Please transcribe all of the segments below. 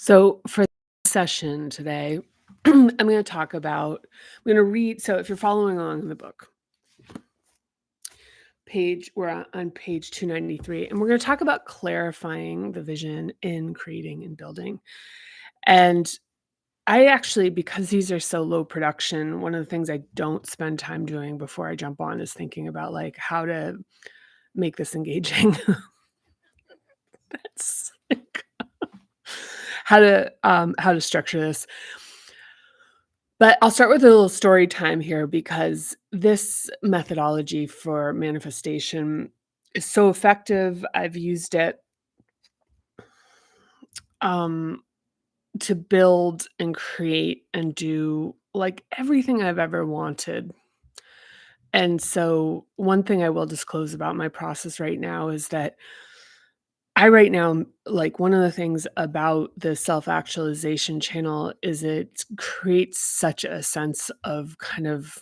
So for this session today, I'm going to talk about, I'm going to read. So if you're following along in the book, we're on page 293, and we're going to talk about clarifying the vision in creating and building. And I actually, because these are so low production, one of the things I don't spend time doing before I jump on is thinking about like how to make this engaging. That's like, how to structure this. But I'll start with a little story time here because this methodology for manifestation is so effective. I've used it um, to build and create and do like everything I've ever wanted. And so, one thing I will disclose about my process right now is that I right now, like one of the things about the self actualization channel is it creates such a sense of kind of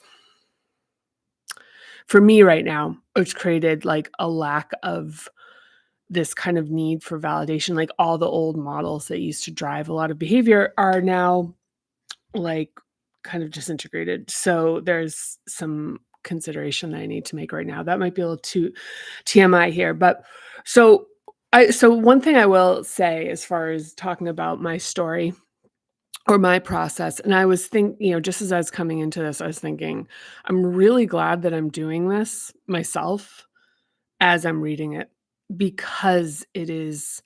for me right now, it's created like a lack of this kind of need for validation. Like all the old models that used to drive a lot of behavior are now like kind of disintegrated. So there's some consideration that I need to make right now. That might be a little too TMI here, but so so one thing I will say as far as talking about my story or my process, and I was just as I was coming into this, I was thinking, I'm really glad that I'm doing this myself as I'm reading it because there's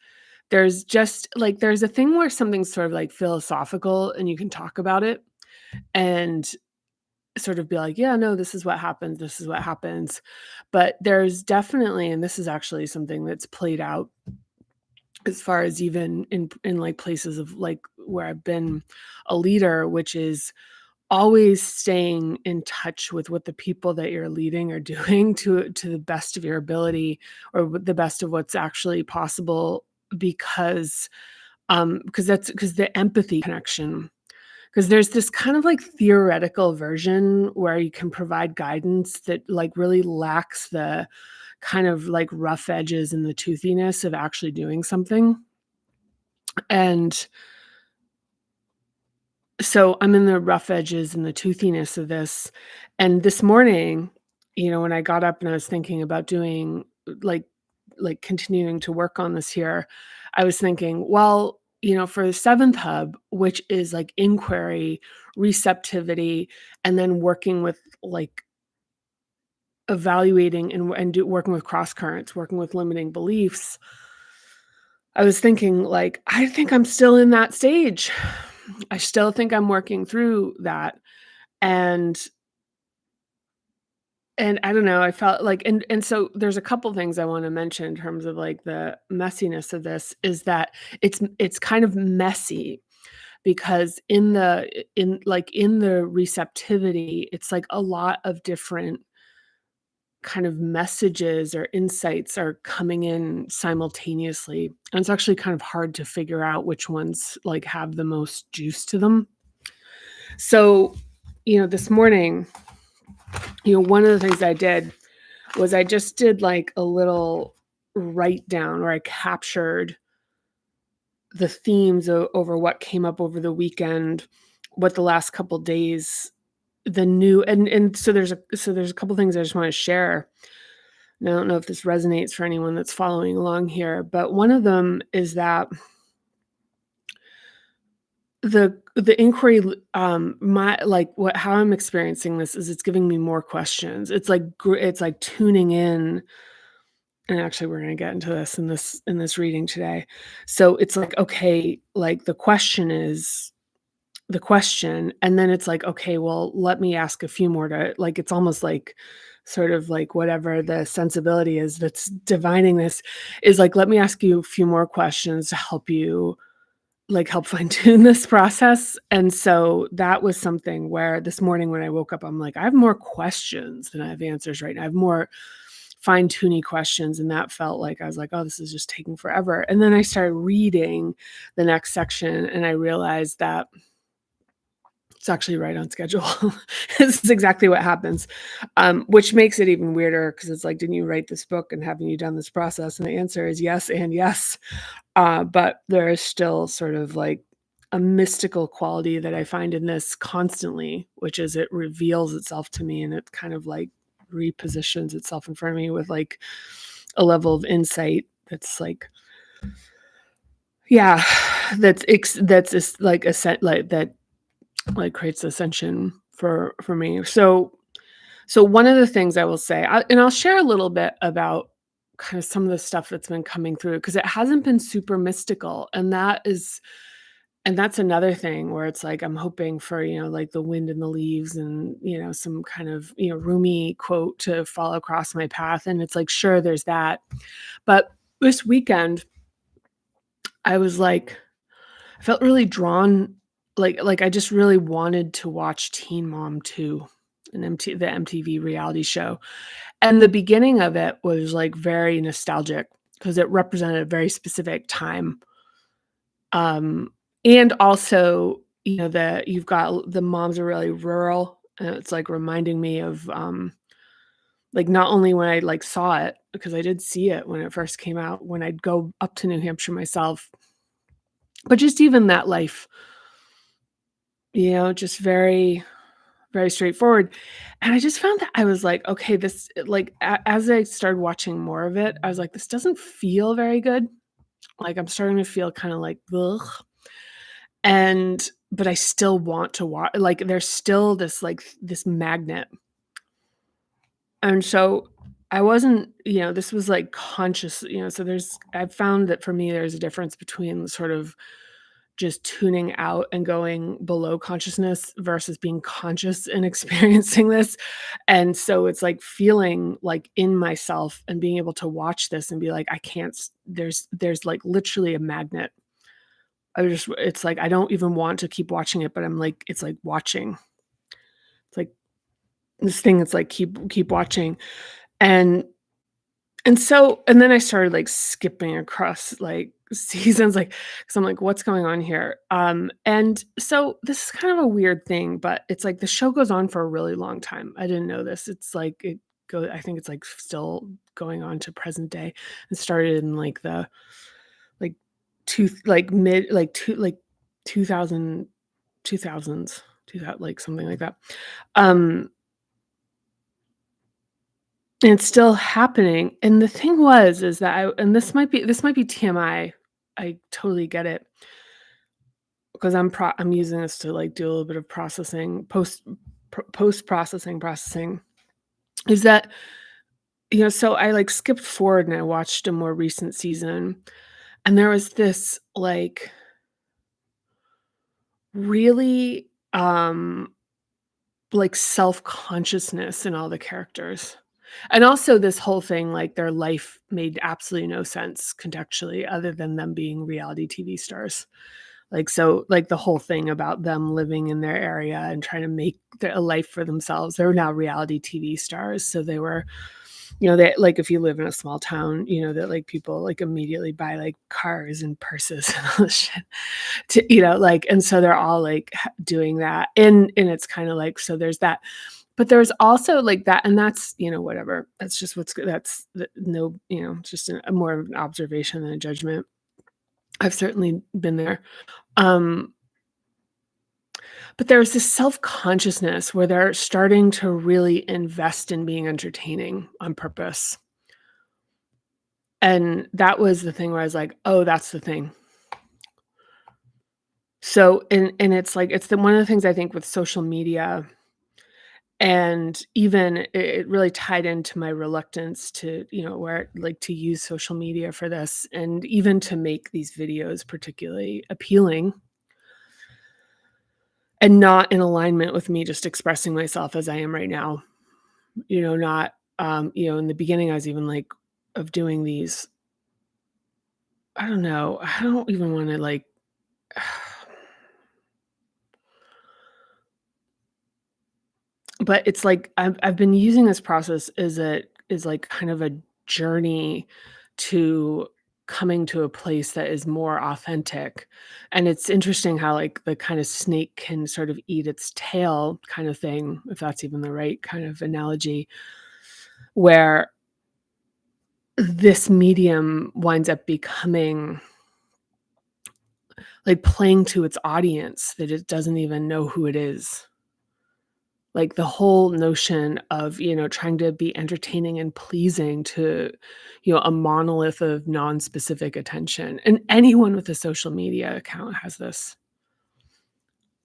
a thing where something's sort of like philosophical and you can talk about it and sort of be like, yeah, no, this is what happens. This is what happens. But there's definitely, and this is actually something that's played out as far as even in like places of like where I've been a leader, which is always staying in touch with what the people that you're leading are doing to the best of your ability or the best of what's actually possible because because the empathy connection, because there's this kind of like theoretical version where you can provide guidance that like really lacks the kind of like rough edges and the toothiness of actually doing something. And so I'm in the rough edges and the toothiness of this. And this morning, when I got up and I was thinking about doing like continuing to work on this here, I was thinking, well, for the seventh hub, which is like inquiry, receptivity, and then working with like evaluating working with cross currents, working with limiting beliefs, I was thinking like, I think I'm still in that stage. I still think I'm working through that. And I don't know, I felt like and so there's a couple things I wanna mention in terms of, like, the messiness of this is that it's kind of messy because in the receptivity, it's, like, a lot of different kind of messages or insights are coming in simultaneously, and it's actually kind of hard to figure out which ones, like, have the most juice to them. So, this morning, one of the things I did was I just did like a little write down where I captured the themes over what came up over the weekend, what the last couple days, the new and so there's a couple things I just want to share. And I don't know if this resonates for anyone that's following along here, but one of them is that the inquiry my like what how I'm experiencing this is it's giving me more questions. It's like it's like tuning in. And actually, we're gonna get into this in this reading today. So it's like, okay, like the question is the question, and then it's like, okay, well, let me ask a few more to like it's almost like sort of like whatever the sensibility is that's divining this is like, let me ask you a few more questions to help you like help fine tune this process. And so that was something where this morning when I woke up, I'm like, I have more questions than I have answers right now. I have more fine tuning questions. And that felt like I was like, oh, this is just taking forever. And then I started reading the next section and I realized that It's actually right on schedule. This is exactly what happens, which makes it even weirder because it's like, "Didn't you write this book, and haven't you done this process?" And the answer is yes and yes. But there is still sort of like a mystical quality that I find in this constantly, which is it reveals itself to me and it kind of like repositions itself in front of me with like a level of insight that's like, yeah, like like that like creates ascension for me. So one of the things I will say, and I'll share a little bit about kind of some of the stuff that's been coming through because it hasn't been super mystical, and that's another thing where it's like I'm hoping for, like the wind in the leaves and, some kind of, Rumi quote to fall across my path. And it's like, sure, there's that. But this weekend, I was like, I felt really drawn, like I just really wanted to watch Teen Mom 2, the MTV reality show. And the beginning of it was like very nostalgic because it represented a very specific time. Um, and also, that you've got the moms are really rural, and it's, like, reminding me of, like, not only when I, like, saw it, because I did see it when it first came out, when I'd go up to New Hampshire myself, but just even that life, just very, very straightforward, and I just found that I was like, "Okay, like, as I started watching more of it, I was like, "This doesn't feel very good." Like, I'm starting to feel kinda like, "Ugh." But I still want to watch. Like, there's still this, like, this magnet, and so I wasn't this was, like, conscious, so I've found that for me, there's a difference between sort of just tuning out and going below consciousness versus being conscious and experiencing this, and so it's, like, feeling, like, in myself and being able to watch this and be like, "I can't s" like, literally a magnet. It's like I don't even want to keep watching it, but I'm like it's like watching. It's like this thing it's like keep watching. And and then I started like skipping across like seasons like cuz I'm like what's going on here? And so this is kind of a weird thing, but it's like the show goes on for a really long time. I didn't know this. It's like I think it's like still going on to present day. It started in like the like like mid like two like 2000 2000s, 2000 like, something like that. Um, and it's still happening, and the thing is that this might be TMI. I totally get it, because I'm using this to, like, do a little bit of processing, post-processing, is that, so I, like, skipped forward and I watched a more recent season, and there was this, like, really, like, self-consciousness in all the characters. And also this whole thing, like, their life made absolutely no sense contextually other than them being reality TV stars. Like, so, like, the whole thing about them living in their area and trying to make a life for themselves. They're now reality TV stars, so they were they like, if you live in a small town, that, like, people, like, immediately buy, like, cars and purses and all this shit like, and so they're all, like, doing that, and it's kinda like so there's that. But there's also, like, that and that's, whatever. That's just that's the no it's just a more of an observation than a judgment. I've certainly been there. Um, but there's this self-consciousness where they're starting to really invest in being entertaining on purpose. And that was the thing where I was like, "Oh, that's the thing." So and it's like it's the one of the things I think with social media, and even it really tied into my reluctance to, where like to use social media for this and even to make these videos particularly appealing and not in alignment with me just expressing myself as I am right now. Not in the beginning I was even like of doing these, I don't know, I don't even want to like but it's like I've been using this process as a is like kind of a journey to coming to a place that is more authentic. And it's interesting how, like, the kind of snake can sort of eat its tail kind of thing, if that's even the right kind of analogy, where this medium winds up becoming, like, playing to its audience that it doesn't even know who it is. Like, the whole notion of, trying to be entertaining and pleasing to, a monolith of non-specific attention, and anyone with a social media account has this.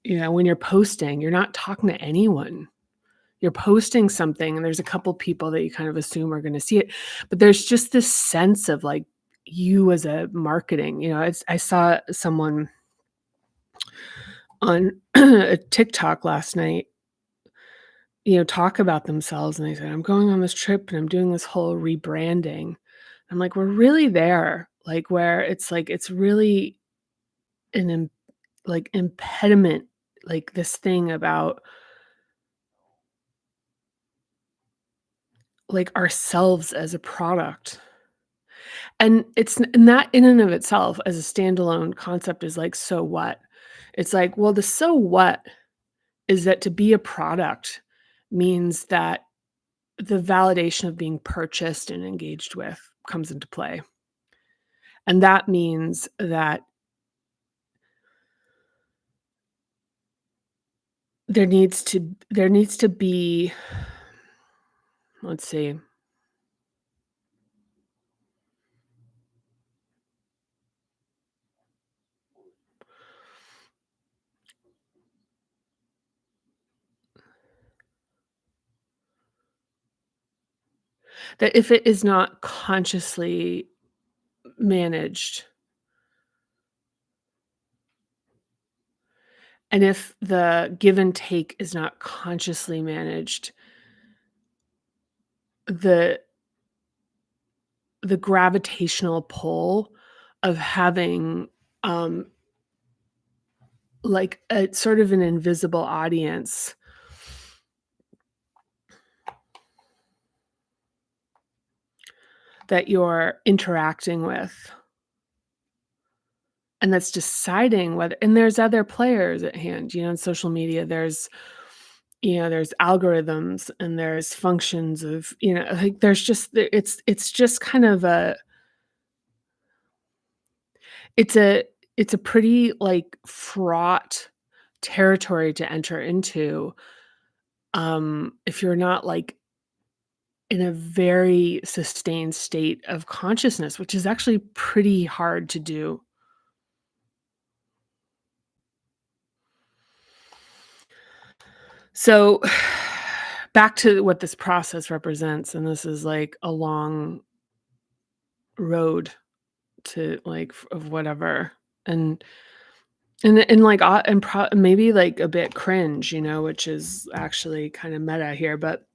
When you're posting, you're not talking to anyone. You're posting something, and there's a couple people that you kind of assume are gonna see it, but there's just this sense of, like, you as a marketing, I saw someone on a TikTok last night, talk about themselves, and they said, "I'm going on this trip, and I'm doing this whole rebranding." I'm like, "We're really there," like, where it's like, it's really an impediment, like, this thing about, like, ourselves as a product. And and that in and of itself as a standalone concept is like, so what? It's like, well, the so what is that to be a product means that the validation of being purchased and engaged with comes into play. And that means that there needs to be, let's see, that if it is not consciously managed, and if the give and take is not consciously managed, the the gravitational pull of having, um, like, a sort of an invisible audience that you're interacting with, and that's deciding whether, and there's other players at hand, in social media, there's algorithms and there's functions of, like, it's just kind of it's a pretty, like, fraught territory to enter into, if you're not, like, in a very sustained state of consciousness, which is actually pretty hard to do. So, back to what this process represents, and this is, like, a long road to, like, of whatever, and like, and maybe, like, a bit cringe, which is actually kinda meta here, but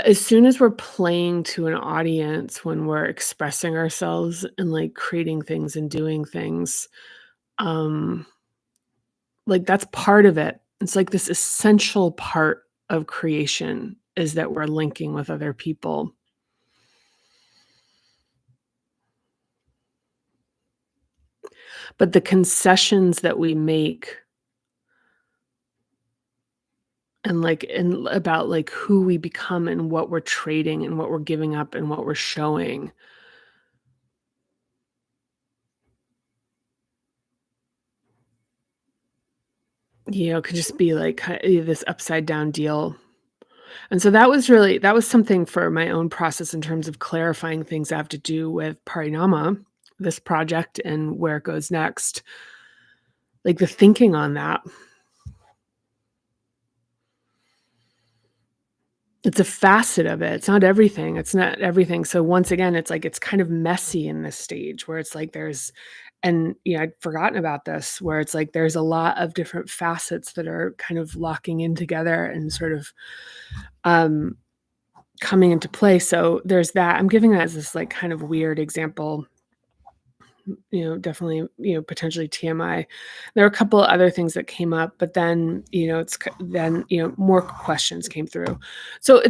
as soon as we're playing to an audience, when we're expressing ourselves and, like, creating things and doing things, um, like, that's part of it. It's like this essential part of creation is that we're linking with other people. But the concessions that we make, and about, like, who we become and what we're trading and what we're giving up and what we're showing, could just be, like, this upside down deal. And so that was something for my own process in terms of clarifying things that have to do with Parinama, this project, and where it goes next. Like, the thinking on that. It's a facet of it. It's not everything. It's not everything. So once again, it's like it's kind of messy in this stage where it's like there's, and I'd forgotten about this, where it's like there's a lot of different facets that are kind of locking in together and sort of um coming into play. So there's that. I'm giving that as this, like, kind of weird example, definitely, potentially TMI. There are a couple of other things that came up, but then, then, more questions came through. So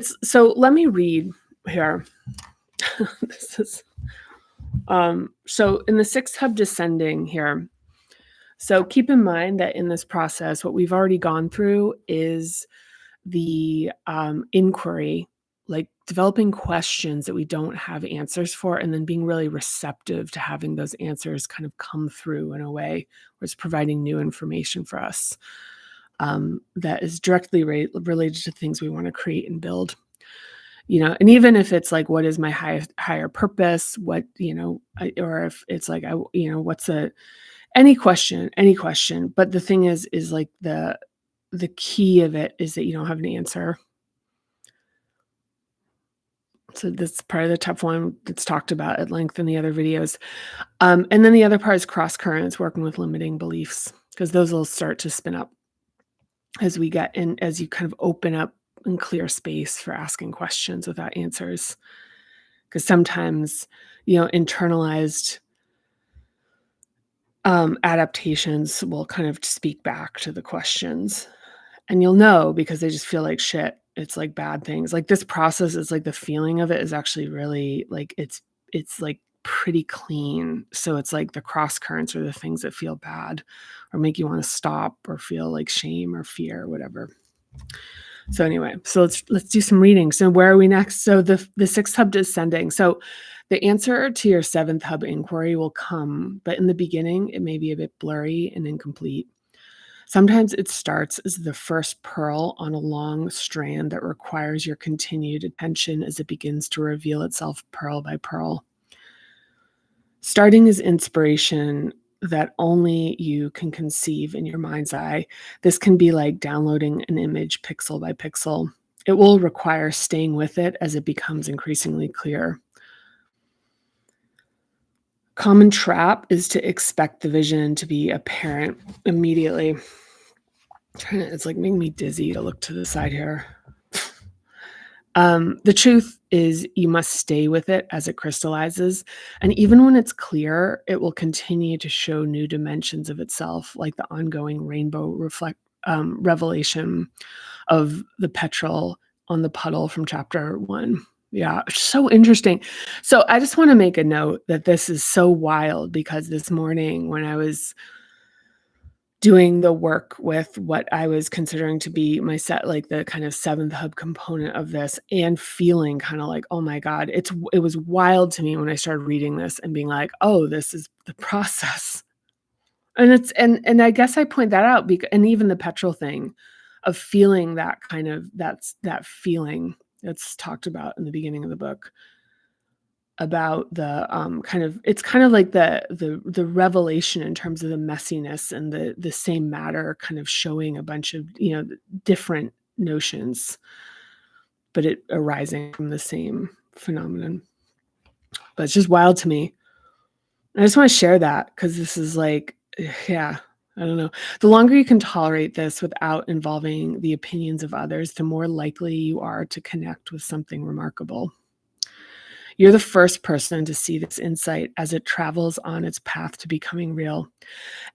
let me read here. This is so in the sixth hub descending here. So keep in mind that in this process, what we've already gone through is the inquiry, like developing questions that we don't have answers for, and then being really receptive to having those answers kind of come through in a way where it's providing new information for us that is directly related to things we want to create and build. And even if it's like, what is my higher purpose? What, or if it's like, what's any question. But the thing is like the key of it is that you don't have an answer. So that's part of the tough one that's talked about at length in the other videos. And then the other part is cross currents, working with limiting beliefs, because those will start to spin up as we get in, as you kind of open up and clear space for asking questions without answers. Because sometimes, internalized adaptations will kind of speak back to the questions. And you'll know because they just feel like shit. It's like bad things. Like this process is like the feeling of it is actually really like it's like pretty clean. So it's like the cross currents are the things that feel bad or make you want to stop or feel like shame or fear or whatever. So anyway, so let's do some reading. So where are we next? So the sixth hub descending. So the answer to your seventh hub inquiry will come, but in the beginning, it may be a bit blurry and incomplete. Sometimes it starts as the first pearl on a long strand that requires your continued attention as it begins to reveal itself pearl by pearl. Starting as inspiration that only you can conceive in your mind's eye, this can be like downloading an image pixel by pixel. It will require staying with it as it becomes increasingly clear. Common trap is to expect the vision to be apparent immediately. It's like making me dizzy to look to the side here. The truth is you must stay with it as it crystallizes. And even when it's clear, it will continue to show new dimensions of itself, like the ongoing rainbow revelation of the petrel on the puddle from chapter 1. Yeah, so interesting. So I just want to make a note that this is so wild because this morning when I was doing the work with what I was considering to be my like the kind of seventh hub component of this and feeling kind of like, oh my God, it was wild to me when I started reading this and being like, oh, this is the process. And and I guess I point that out because, and even the petrol thing of feeling that kind of, that feeling that's talked about in the beginning of the book about the kind of, it's kind of like the revelation in terms of the messiness and the same matter kind of showing a bunch of different notions, but it arising from the same phenomenon. But it's just wild to me. I just want to share that because this is like, yeah, I don't know. The longer you can tolerate this without involving the opinions of others, the more likely you are to connect with something remarkable. You're the first person to see this insight as it travels on its path to becoming real.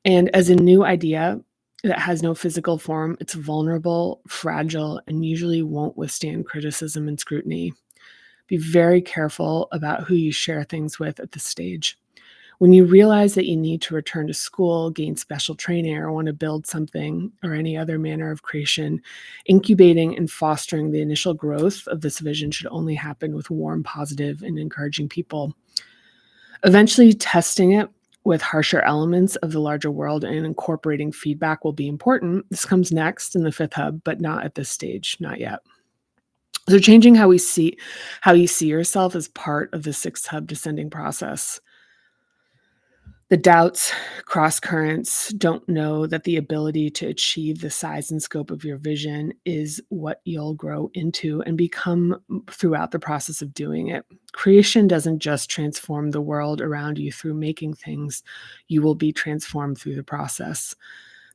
And as a new idea that has no physical form, it's vulnerable, fragile, and usually won't withstand criticism and scrutiny. Be very careful about who you share things with at this stage. When you realize that you need to return to school, gain special training, or want to build something or any other manner of creation, incubating and fostering the initial growth of this vision should only happen with warm, positive, and encouraging people. Eventually, testing it with harsher elements of the larger world and incorporating feedback will be important. This comes next in the fifth hub, but not at this stage, not yet. So changing how you see yourself as part of the sixth hub descending process. The doubts, cross currents, don't know that the ability to achieve the size and scope of your vision is what you'll grow into and become throughout the process of doing it. Creation doesn't just transform the world around you through making things, you will be transformed through the process.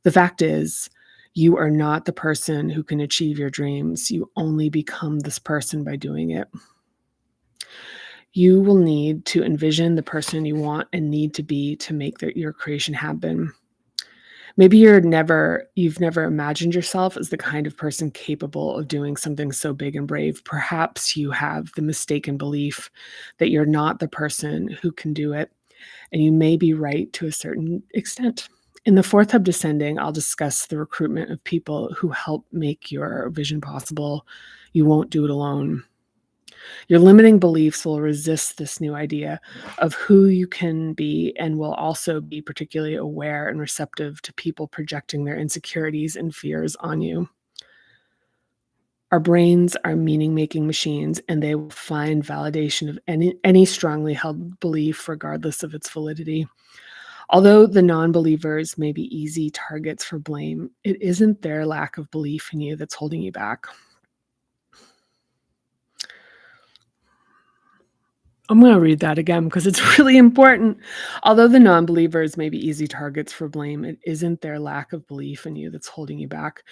The fact is, you are not the person who can achieve your dreams. You only become this person by doing it. You will need to envision the person you want and need to be to make your creation happen. Maybe you've never imagined yourself as the kind of person capable of doing something so big and brave. Perhaps you have the mistaken belief that you're not the person who can do it, and you may be right to a certain extent. In the fourth hub descending, I'll discuss the recruitment of people who help make your vision possible. You won't do it alone. Your limiting beliefs will resist this new idea of who you can be and will also be particularly aware and receptive to people projecting their insecurities and fears on you. Our brains are meaning-making machines, and they will find validation of any strongly held belief, regardless of its validity. Although the non-believers may be easy targets for blame, it isn't their lack of belief in you that's holding you back. I'm going to read that again because it's really important. Although the non-believers may be easy targets for blame, it isn't their lack of belief in you that's holding you back.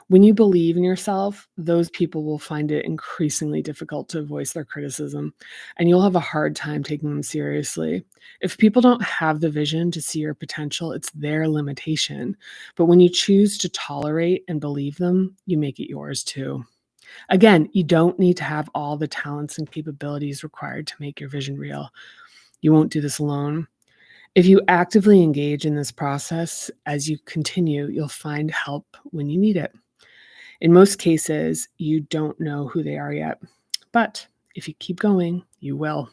When you believe in yourself, those people will find it increasingly difficult to voice their criticism, and you'll have a hard time taking them seriously. If people don't have the vision to see your potential, it's their limitation. But when you choose to tolerate and believe them, you make it yours too. Again, you don't need to have all the talents and capabilities required to make your vision real. You won't do this alone. If you actively engage in this process as you continue, you'll find help when you need it. In most cases, you don't know who they are yet, but if you keep going, you will.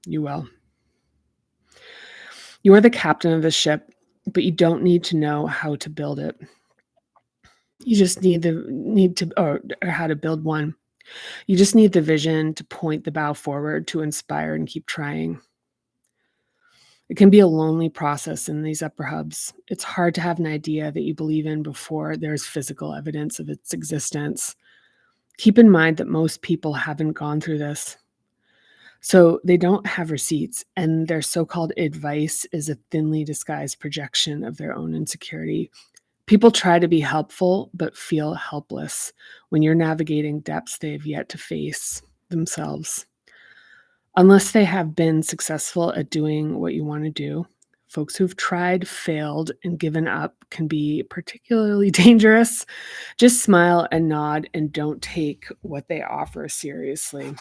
You will. You are the captain of the ship, but you don't need to know how to build it. You just need or how to build one. You just need the vision to point the bow forward, to inspire and keep trying. It can be a lonely process in these upper hubs. It's hard to have an idea that you believe in before there's physical evidence of its existence. Keep in mind that most people haven't gone through this. So they don't have receipts, and their so-called advice is a thinly disguised projection of their own insecurity. People try to be helpful, but feel helpless when you're navigating depths they have yet to face themselves. Unless they have been successful at doing what you want to do, folks who've tried, failed, and given up can be particularly dangerous. Just smile and nod and don't take what they offer seriously.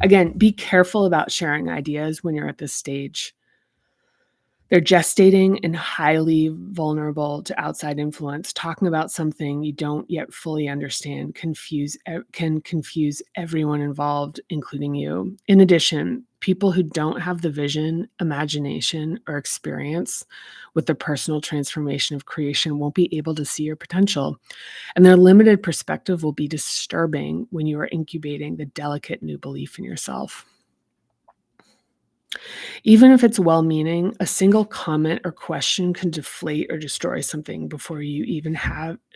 Again, be careful about sharing ideas when you're at this stage. They're gestating and highly vulnerable to outside influence. Talking about something you don't yet fully understand can confuse everyone involved, including you. In addition, people who don't have the vision, imagination, or experience with the personal transformation of creation won't be able to see your potential. And their limited perspective will be disturbing when you are incubating the delicate new belief in yourself. Even if it's well-meaning, a single comment or question can deflate or destroy something before you even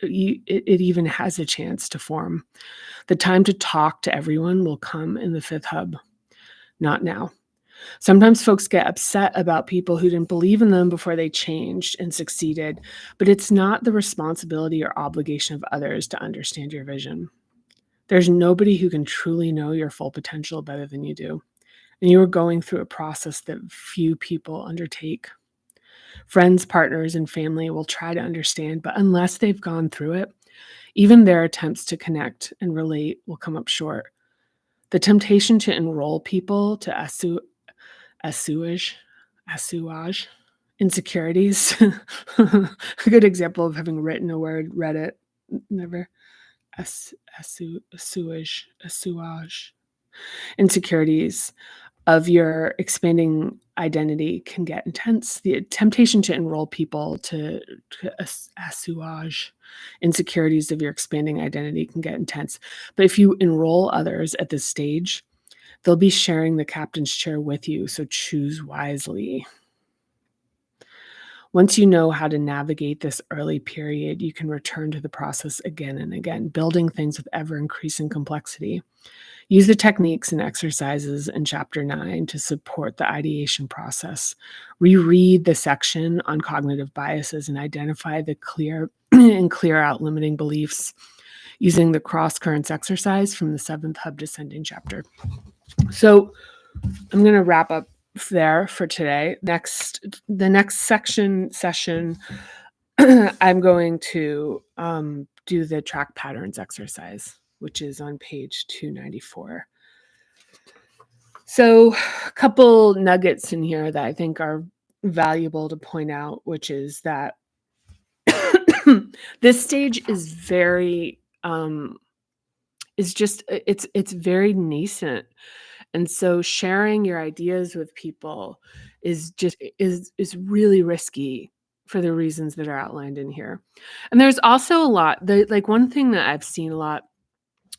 it even has a chance to form. The time to talk to everyone will come in the fifth hub, not now. Sometimes folks get upset about people who didn't believe in them before they changed and succeeded, but it's not the responsibility or obligation of others to understand your vision. There's nobody who can truly know your full potential better than you do. And you are going through a process that few people undertake. Friends, partners, and family will try to understand, but unless they've gone through it, even their attempts to connect and relate will come up short. The temptation to enroll people to assuage insecurities. A good example of having written a word, read it, never. Assuage insecurities of your expanding identity can get intense. The temptation to enroll people to assuage insecurities of your expanding identity can get intense. But if you enroll others at this stage, they'll be sharing the captain's chair with you, so choose wisely. Once you know how to navigate this early period, you can return to the process again and again, building things with ever-increasing complexity. Use the techniques and exercises in Chapter 9 to support the ideation process. Reread the section on cognitive biases and identify the clear out limiting beliefs using the cross currents exercise from the 7th hub descending chapter. So I'm going to wrap up there for today. The next session, I'm going to do the track patterns exercise, which is on page 294. So, a couple nuggets in here that I think are valuable to point out, which is that this stage is very is just it's very nascent. And so sharing your ideas with people is really risky for the reasons that are outlined in here. And there's also a lot like one thing that I've seen a lot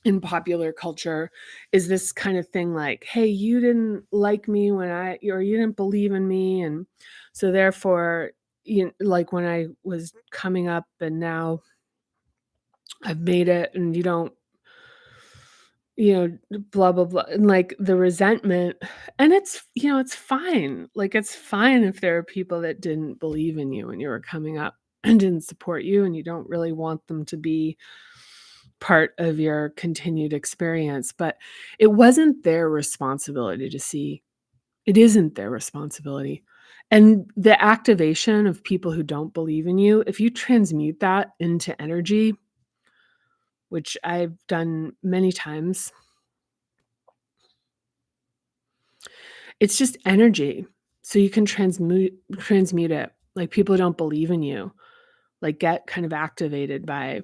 in popular culture is this kind of thing like, "Hey, you didn't like me when or you didn't believe in me, and so therefore, like when I was coming up and now I've made it and you don't, blah blah blah," and like the resentment. And it's fine. Like it's fine if there are people that didn't believe in you when you were coming up and didn't support you and you don't really want them to be part of your continued experience, but it wasn't their responsibility to see. It isn't their responsibility. And the activation of people who don't believe in you, if you transmute that into energy, which I've done many times, it's just energy. So you can transmute it. Like people don't believe in you. Like get kind of activated by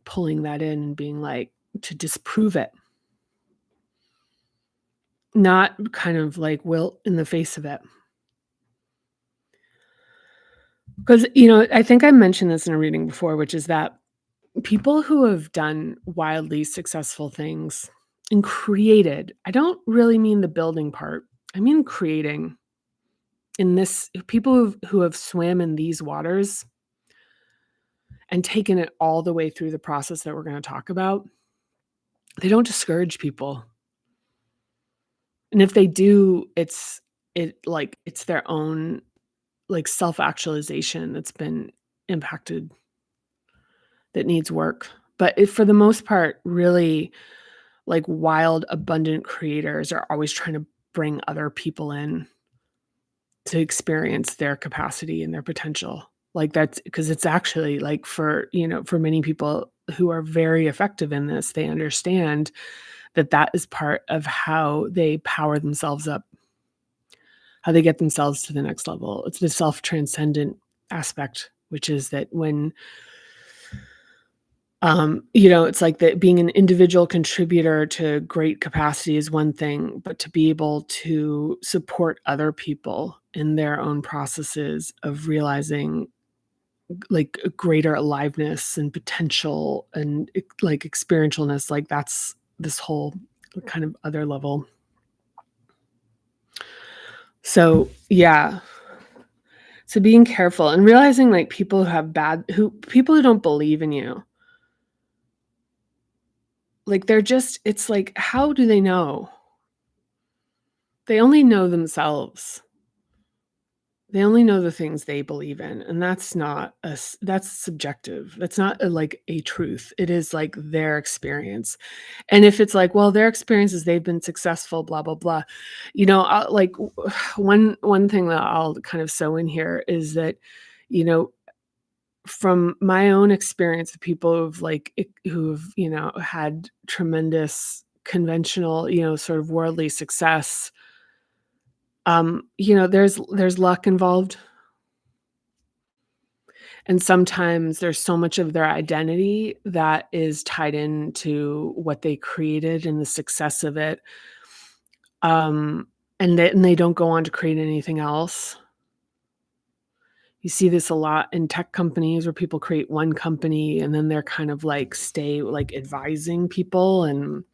pulling that in and being like to disprove it. Not kind of like wilt in the face of it. Because, I think I mentioned this in a reading before, which is that people who have done wildly successful things and created, I don't really mean the building part. I mean creating in this people who have swam in these waters and taken it all the way through the process that we're going to talk about. They don't discourage people. And if they do, it's their own like self-actualization that's been impacted, that needs work. But for the most part, really like wild, abundant creators are always trying to bring other people in to experience their capacity and their potential. Like that's because it's actually like for many people who are very effective in this, they understand that that is part of how they power themselves up, how they get themselves to the next level. It's the self-transcendent aspect, which is that when it's like that being an individual contributor to great capacity is one thing, but to be able to support other people in their own processes of realizing like a greater aliveness and potential and like experientialness, like that's this whole kind of other level. So yeah. So being careful and realizing like people who don't believe in you, like it's like, how do they know? They only know themselves. They only know the things they believe in, and that's subjective. That's not like a truth. It is like their experience. And if it's like, well, their experience is they've been successful, blah blah blah. Like one thing that I'll kind of sew in here is that, from my own experience of people who've had tremendous conventional, sort of worldly success. There's luck involved. And sometimes there's so much of their identity that is tied into what they created and the success of it. And they don't go on to create anything else. You see this a lot in tech companies where people create one company and then they're kind of like stay like advising people and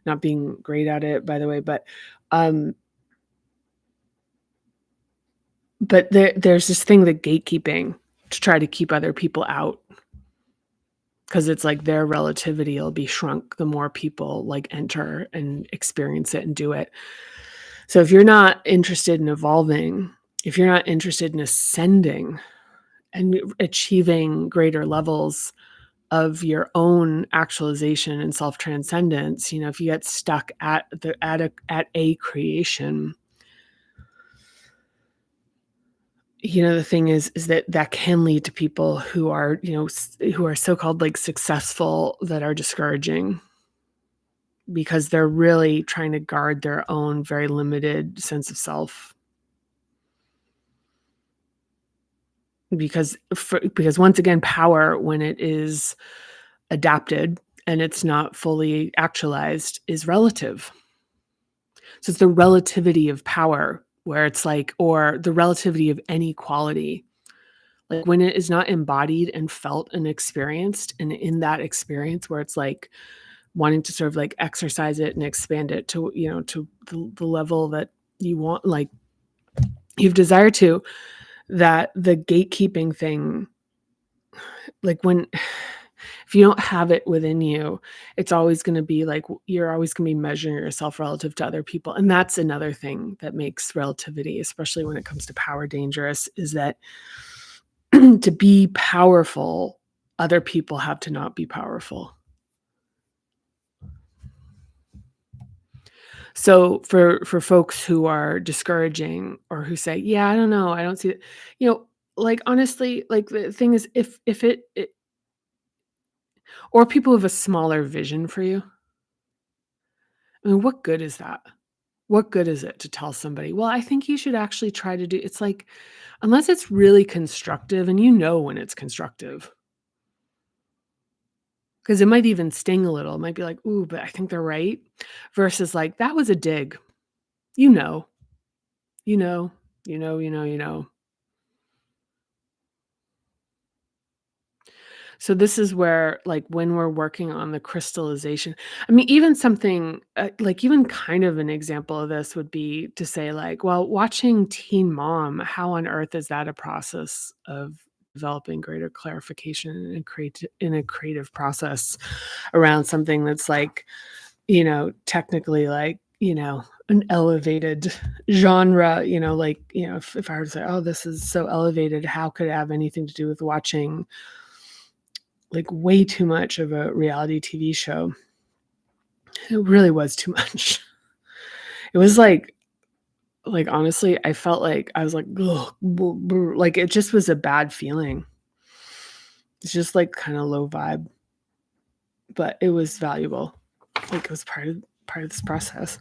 not being great at it, by the way, but there's this thing, the gatekeeping, to try to keep other people out, because it's like their relativity will be shrunk the more people like enter and experience it and do it. So if you're not interested in evolving, if you're not interested in ascending and achieving greater levels of your own actualization and self-transcendence, if you get stuck at a creation, the thing is that that can lead to people who are, who are so-called, like, successful that are discouraging because they're really trying to guard their own very limited sense of self. Because once again, power, when it is adapted and it's not fully actualized, is relative. So it's the relativity of power where it's like, or the relativity of any quality. Like when it is not embodied and felt and experienced, and in that experience where it's like wanting to sort of like exercise it and expand it to, to the level that you want, like you've desired to, that the gatekeeping thing, like when if you don't have it within you, it's always going to be like you're always going to be measuring yourself relative to other people. And that's another thing that makes relativity, especially when it comes to power, dangerous, is that to be powerful, other people have to not be powerful. So for folks who are discouraging or who say, "Yeah, I don't know, I don't see it," like honestly, like the thing is, if it or people with a smaller vision for you, I mean, what good is that? What good is it to tell somebody, "Well, I think you should actually try to do," it's like, unless it's really constructive, and when it's constructive, because it might even sting a little. It might be like, "Ooh, but I think they're right," versus like, "That was a dig." You know, you know, you know. So this is where, like, when we're working on the crystallization, I mean, even something, like, even kind of an example of this would be to say, like, well, watching Teen Mom, how on earth is that a process of developing greater clarification and in a creative process around something that's like, technically like, an elevated genre, like, if I were to say, oh, this is so elevated, how could it have anything to do with watching like way too much of a reality TV show? It really was too much. It was like honestly, I felt like I was like, ugh, like it just was a bad feeling. It's just like kind of low vibe, but it was valuable. Like it was part of this process.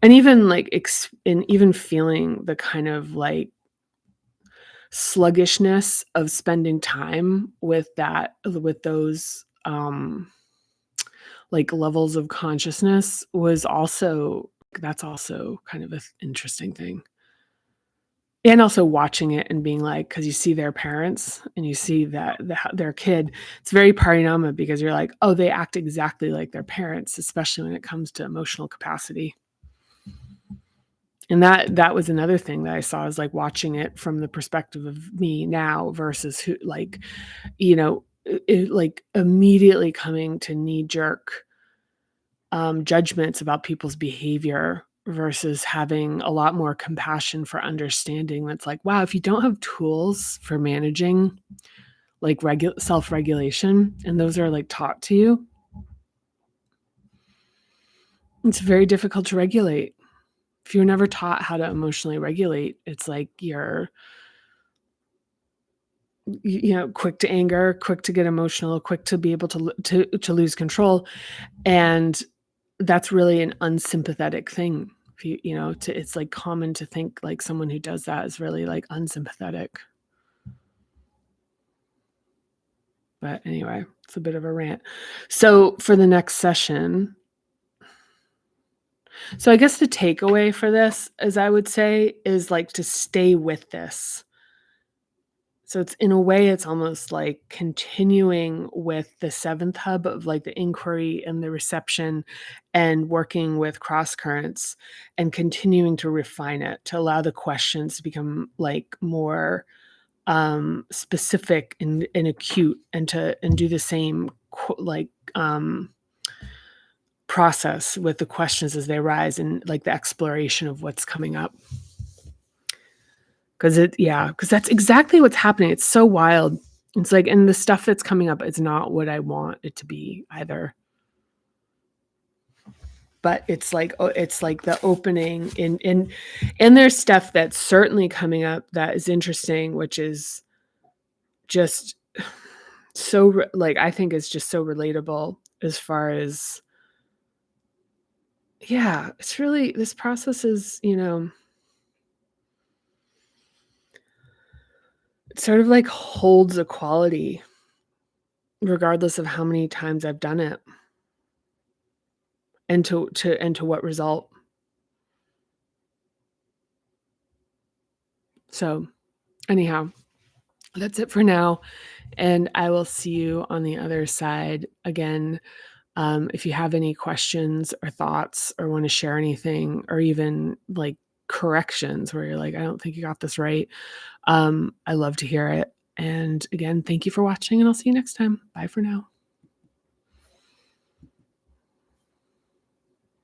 And even like and even feeling the kind of like sluggishness of spending time with those like levels of consciousness was also that's also kind of an interesting thing. And also watching it and being like, because you see their parents and you see that their kid, it's very parinama because you're like, oh, they act exactly like their parents, especially when it comes to emotional capacity. And that was another thing that I saw, is like watching it from the perspective of me now versus who, like, like immediately coming to knee jerk judgments about people's behavior versus having a lot more compassion for understanding. That's like, wow, if you don't have tools for managing like self-regulation, and those are like taught to you, it's very difficult to regulate. If you're never taught how to emotionally regulate, it's like you're quick to anger, quick to get emotional, quick to be able to lose control, and that's really an unsympathetic thing. If it's like common to think like someone who does that is really like unsympathetic. But anyway, it's a bit of a rant. So for the next session, so I guess the takeaway for this, as I would say, is like to stay with this. So it's in a way, it's almost like continuing with the seventh hub of like the inquiry and the reception and working with cross currents and continuing to refine it to allow the questions to become like more specific and acute, and do the same process with the questions as they arise and like the exploration of what's coming up. Because that's exactly what's happening. It's so wild. It's like, and the stuff that's coming up is not what I want it to be either. but it's like the opening and there's stuff that's certainly coming up that is interesting, which is just like, I think it's just so relatable as far as yeah, it's really this process is, it sort of like holds a quality regardless of how many times I've done it and to what result. So, anyhow, that's it for now, and I will see you on the other side. Again, if you have any questions or thoughts or wanna share anything or even, like, corrections where you're like, "I don't think you got this right," I love to hear it, and again, thank you for watching, and I'll see you next time. Bye for now.